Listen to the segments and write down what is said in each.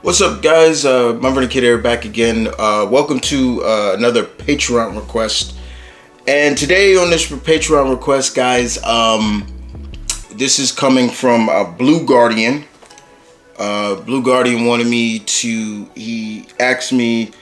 What's up, guys? M.V.K here, back again. Welcome to another Patreon request. And today on this Patreon request, guys, this is coming from Blue Guardian. Blue Guardian wanted me to, he asked me,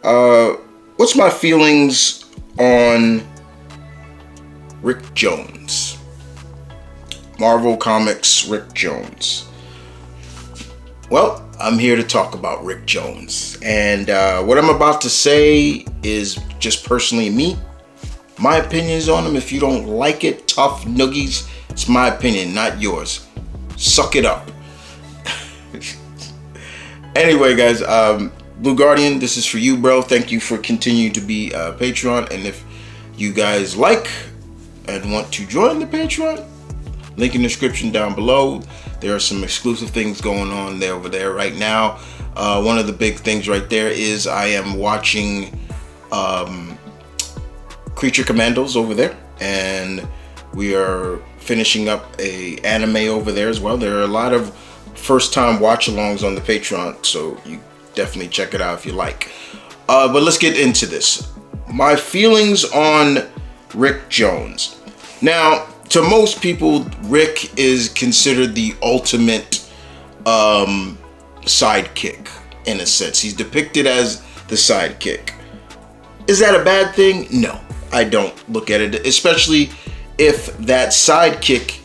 what's my feelings on Rick Jones? Marvel Comics Rick Jones. Well, I'm here to talk about Rick Jones. And what I'm about to say is just personally me. My opinions on him. If you don't like it, tough noogies. It's my opinion, not yours. Suck it up. Anyway, guys, Blue Guardian, this is for you, bro. Thank you for continuing to be a Patreon. And if you guys like and want to join the Patreon, link in the description down below. There are some exclusive things going on there over there right now. One of the big things right there is I am watching Creature Commandos over there, and we are finishing up a anime over there as well. There are a lot of first-time watch-alongs on the Patreon, so you definitely check it out if you like. But let's get into this. My feelings on Rick Jones. Now, to most people, Rick is considered the ultimate sidekick, in a sense. He's depicted as the sidekick. Is that a bad thing? No, I don't look at it, especially if that sidekick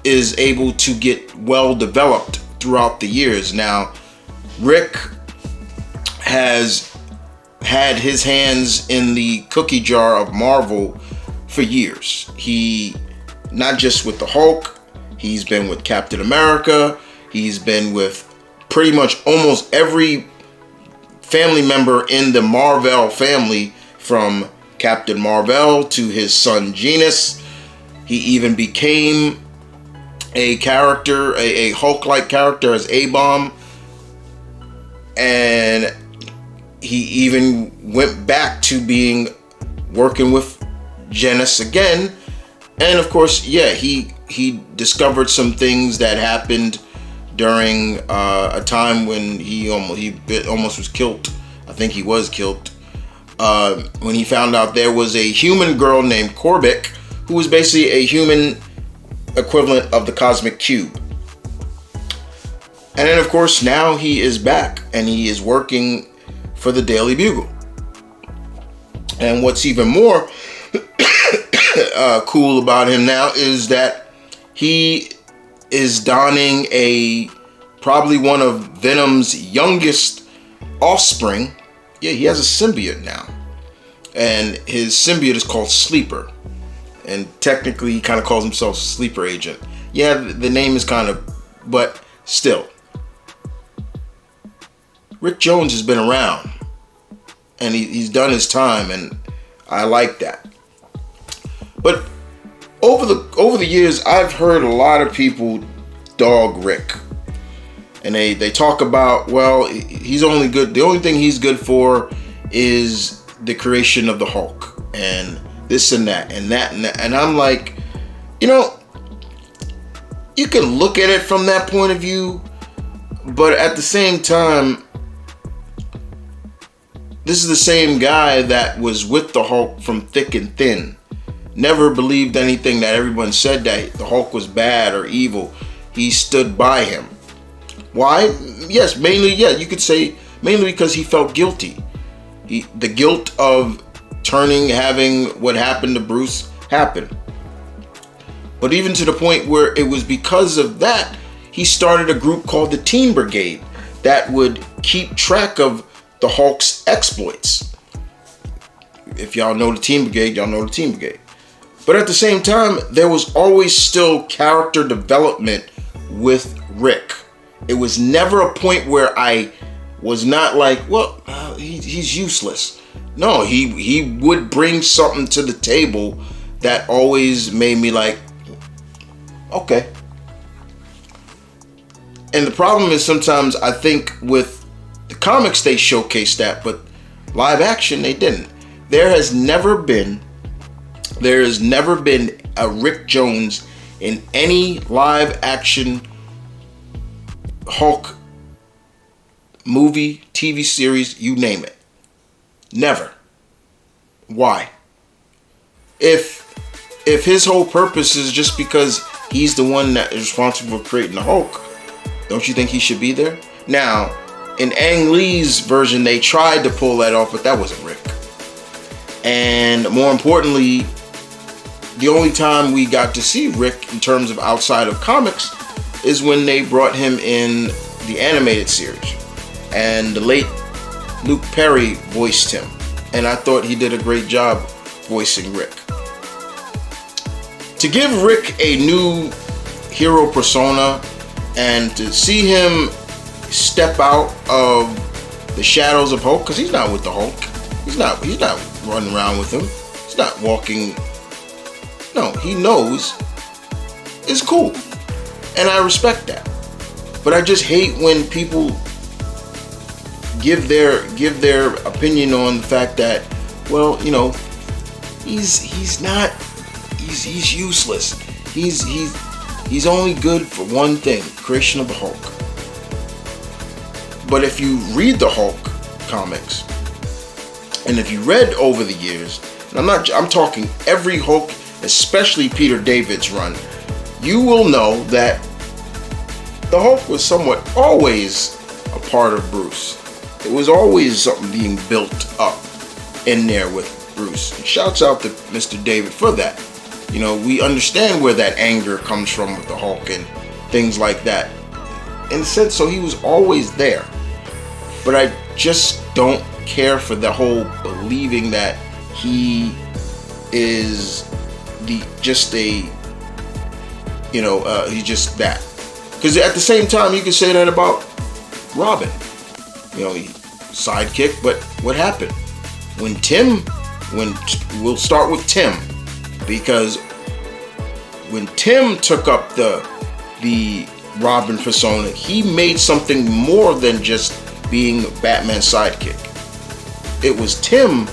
is able to get well developed throughout the years. Now, Rick has had his hands in the cookie jar of Marvel for years. He not just with the Hulk, he's been with Captain America, he's been with pretty much almost every family member in the Marvel family, from Captain Marvel to his son Genus. He even became a character, a Hulk-like character as A-Bomb, and he even went back to working with Genus again. And of course, yeah, he discovered some things that happened during a time when he almost was killed. I think he was killed when he found out there was a human girl named Korvac, who was basically a human equivalent of the Cosmic Cube. And then, of course, now he is back and he is working for the Daily Bugle. And what's even more cool about him now is that he is donning probably one of Venom's youngest offspring. Yeah, he has a symbiote now, and his symbiote is called Sleeper, and technically he kind of calls himself Sleeper Agent. Yeah, the name is kind of, but still, Rick Jones has been around and he's done his time, and I like that. But over the years, I've heard a lot of people dog Rick, and they talk about, well, he's only good. The only thing he's good for is the creation of the Hulk and this and that and that and that. And I'm like, you can look at it from that point of view, but at the same time, this is the same guy that was with the Hulk from thick and thin. Never believed anything that everyone said that the Hulk was bad or evil. He stood by him. Why? Yes, mainly, yeah, you could say mainly because he felt guilty. The guilt of having what happened to Bruce happen. But even to the point where it was because of that, he started a group called the Teen Brigade that would keep track of the Hulk's exploits. If y'all know the Teen Brigade, y'all know the Teen Brigade. But at the same time, there was always still character development with Rick. It was never a point where I was not like, well, he's useless. No, he would bring something to the table that always made me like, okay. And the problem is sometimes I think with the comics they showcased that, but live action they didn't. There has never been a Rick Jones in any live action Hulk movie, TV series, you name it. Never. Why? If his whole purpose is just because he's the one that is responsible for creating the Hulk, don't you think he should be there? Now, in Ang Lee's version, they tried to pull that off, but that wasn't Rick. And more importantly, the only time we got to see Rick in terms of outside of comics is when they brought him in the animated series. And the late Luke Perry voiced him. And I thought he did a great job voicing Rick. To give Rick a new hero persona and to see him step out of the shadows of Hulk, because he's not with the Hulk. He's not running around with him. He's not walking. No, he knows. It's cool. And I respect that. But I just hate when people give their opinion on the fact that, well, you know, he's useless. He's only good for one thing, creation of the Hulk. But if you read the Hulk comics, and if you read over the years, and I'm talking every Hulk, especially Peter David's run, you will know that the Hulk was somewhat always a part of Bruce. It was always something being built up in there with Bruce. And shouts out to Mr. David for that. You know, we understand where that anger comes from with the Hulk and things like that. In a sense, so he was always there. But I just don't care for the whole believing that he is he's just that. Because at the same time, you can say that about Robin. You know, sidekick, but what happened? We'll start with Tim, because when Tim took up the Robin persona, he made something more than just being Batman's sidekick. It was Tim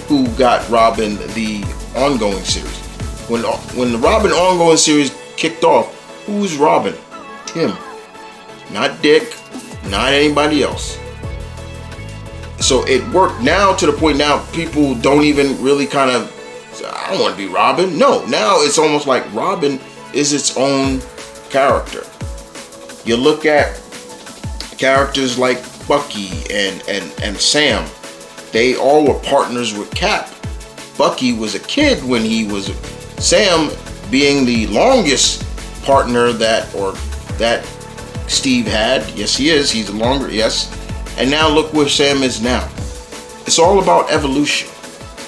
who got Robin the ongoing series. When the Robin ongoing series kicked off, who's Robin? Tim. Not Dick, not anybody else. So it worked now to the point now people don't even really kind of say, I don't want to be Robin. No, now it's almost like Robin is its own character. You look at characters like Bucky and Sam. They all were partners with Cap. Bucky was a kid when he was Sam, being the longest partner that Steve had. Yes, he is. He's the longer, yes. And now look where Sam is now. It's all about evolution.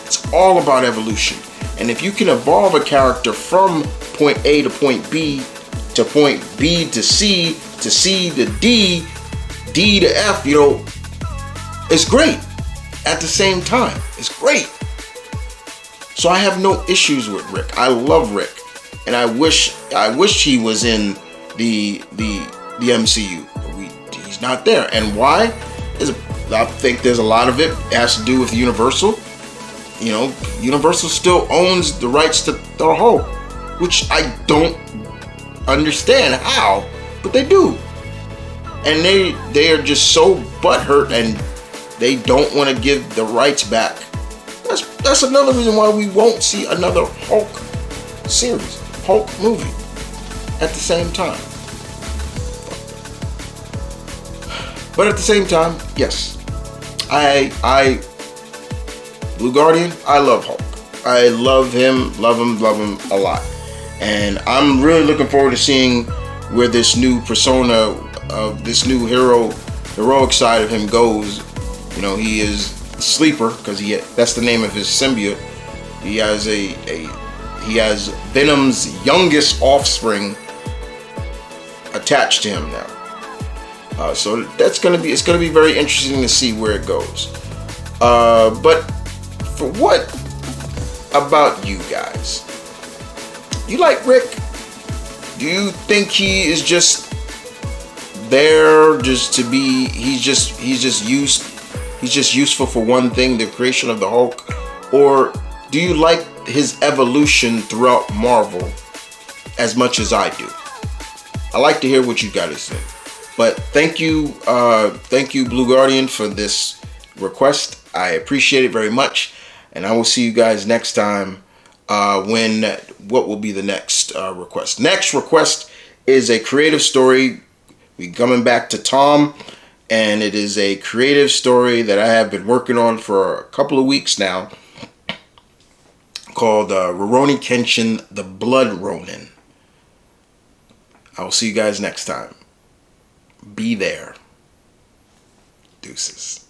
It's all about evolution. And if you can evolve a character from point A to point B to point B to C to C to D, D to F, you know, it's great. At the same time, it's great. So I have no issues with Rick. I love Rick, and I wish he was in the MCU. He's not there, and why? I think there's a lot of it has to do with Universal. You know, Universal still owns the rights to the Hulk, which I don't understand how, but they do. And they are just so butthurt, and they don't want to give the rights back. That's another reason why we won't see another Hulk series, Hulk movie at the same time. But at the same time, yes, I Blue Guardian, I love Hulk. I love him a lot. And I'm really looking forward to seeing where this new persona of this new heroic side of him goes. You know, he is Sleeper, because that's the name of his symbiote. He has he has Venom's youngest offspring attached to him now. So it's gonna be very interesting to see where it goes. But for what about you guys? You like Rick? Do you think he is just there just to be? He's just useful for one thing, the creation of the Hulk, or do you like his evolution throughout Marvel as much as I do? I like to hear what you got to say. But thank you, Blue Guardian, for this request. I appreciate it very much, and I will see you guys next time. What will be the next request? Next request is a creative story. We coming back to Tom, and it is a creative story that I have been working on for a couple of weeks now, called Rurouni Kenshin: The Blood Ronin. I will see you guys next time. Be there. Deuces.